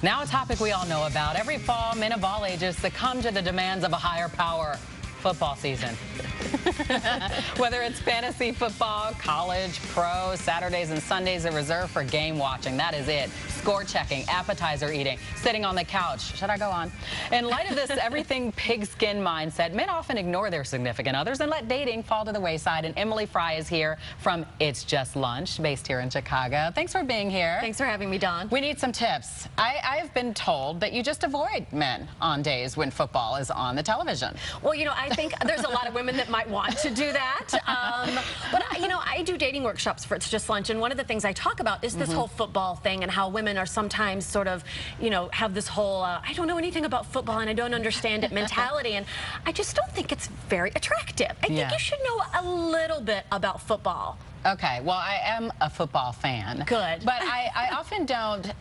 Now a topic we all know about. Every fall, men of all ages succumb to the demands of a higher power. Football season. Whether it's fantasy football, college, pro, Saturdays and Sundays are reserved for game watching. That is it. Score checking, appetizer eating, sitting on the couch. Should I go on? In light of this everything pigskin mindset, men often ignore their significant others and let dating fall to the wayside. And Emily Fry is here from It's Just Lunch, based here in Chicago. Thanks for being here. Thanks for having me, Dawn. We need some tips. I've been told that you just avoid men on days when football is on the television. Well, you know, I think there's a lot of women that might want to do that. But, you know, I do dating workshops for It's Just Lunch, and one of the things I talk about is this whole football thing and how women are sometimes sort of, you know, have this whole, I don't know anything about football and I don't understand it mentality, and I just don't think it's very attractive. I think you should know a little bit about football. Okay, well, I am a football fan. Good. But I often don't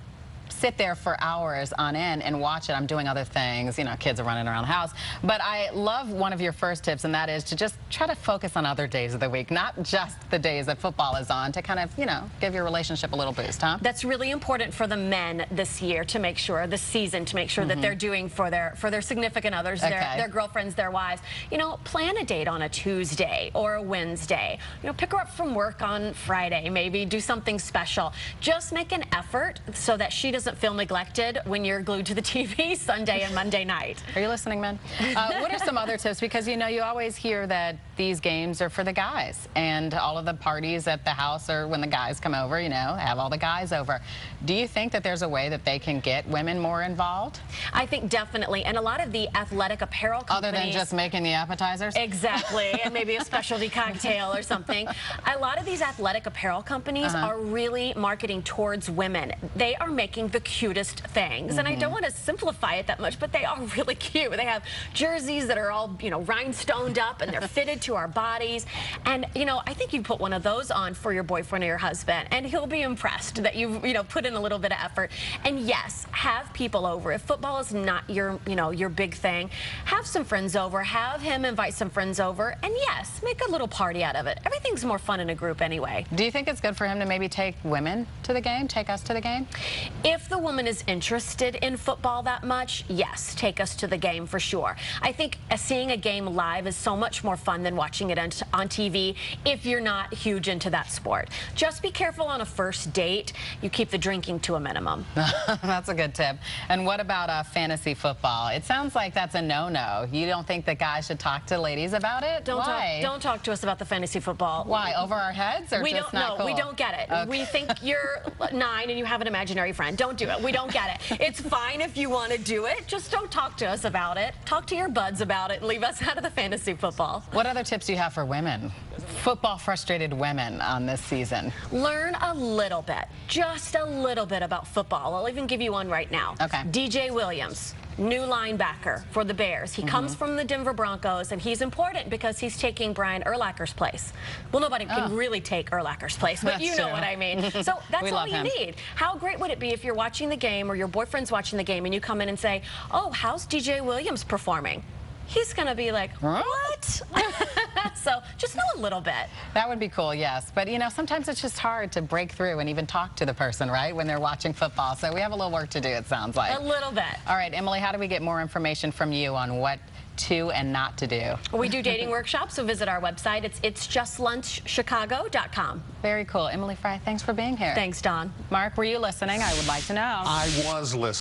sit there for hours on end and watch it. I'm doing other things, you know, kids are running around the house. But I love one of your first tips, and that is to just try to focus on other days of the week, not just the days that football is on, to kind of, you know, give your relationship a little boost, huh? That's really important for the men this year, to make sure, this season, to make sure that they're doing for their significant others, their girlfriends, their wives. You know, plan a date on a Tuesday or a Wednesday. You know, pick her up from work on Friday, maybe do something special. Just make an effort so that she doesn't feel neglected when you're glued to the TV Sunday and Monday night. Are you listening, men? What are some other tips? Because, you know, you always hear that these games are for the guys, and all of the parties at the house are when the guys come over, you know, have all the guys over. Do you think that there's a way that they can get women more involved? I think definitely, and a lot of the athletic apparel companies... Other than just making the appetizers? Exactly, and maybe a specialty cocktail or something. A lot of these athletic apparel companies are really marketing towards women. They are making the cutest things, and I don't want to simplify it that much, but they are really cute. They have jerseys that are all, you know, rhinestoned up, and they're fitted to our bodies. And, you know, I think you put one of those on for your boyfriend or your husband, and he'll be impressed that you've, you know, put in a little bit of effort. And yes, have people over. If football is not your, you know, your big thing, have some friends over. Have him invite some friends over, and yes, make a little party out of it. Everything's more fun in a group anyway. Do you think it's good for him to maybe take women to the game, take us to the game? If the woman is interested in football that much, yes, take us to the game for sure. I think seeing a game live is so much more fun than watching it on TV if you're not huge into that sport. Just be careful on a first date. You keep the drinking to a minimum. That's a good tip. And what about fantasy football? It sounds like that's a no-no. You don't think that guys should talk to ladies about it? Why? Don't talk to us about the fantasy football. Why? Over our heads, or we just don't, not cool? We don't get it. Okay. We think you're 9 and you have an imaginary friend. Don't do it. We don't get it. It's fine if you want to do it. Just don't talk to us about it. Talk to your buds about it and leave us out of the fantasy football. What other tips do you have for women? Football frustrated women on this season. Learn a little bit, just a little bit about football. I'll even give you one right now. Okay. DJ Williams, new linebacker for the Bears. He comes from the Denver Broncos, and he's important because he's taking Brian Urlacher's place. Well, nobody can really take Urlacher's place, but you know what I mean. So that's all you need. How great would it be if you're watching the game or your boyfriend's watching the game and you come in and say, oh, how's DJ Williams performing? He's going to be like, what? So just know a little bit. That would be cool, yes. But, you know, sometimes it's just hard to break through and even talk to the person, right, when they're watching football. So we have a little work to do, it sounds like. A little bit. All right, Emily, how do we get more information from you on what to and not to do? We do dating workshops, so visit our website. It's itsjustlunchchicago.com. Very cool. Emily Fry, thanks for being here. Thanks, Dawn. Mark, were you listening? I would like to know. I was listening.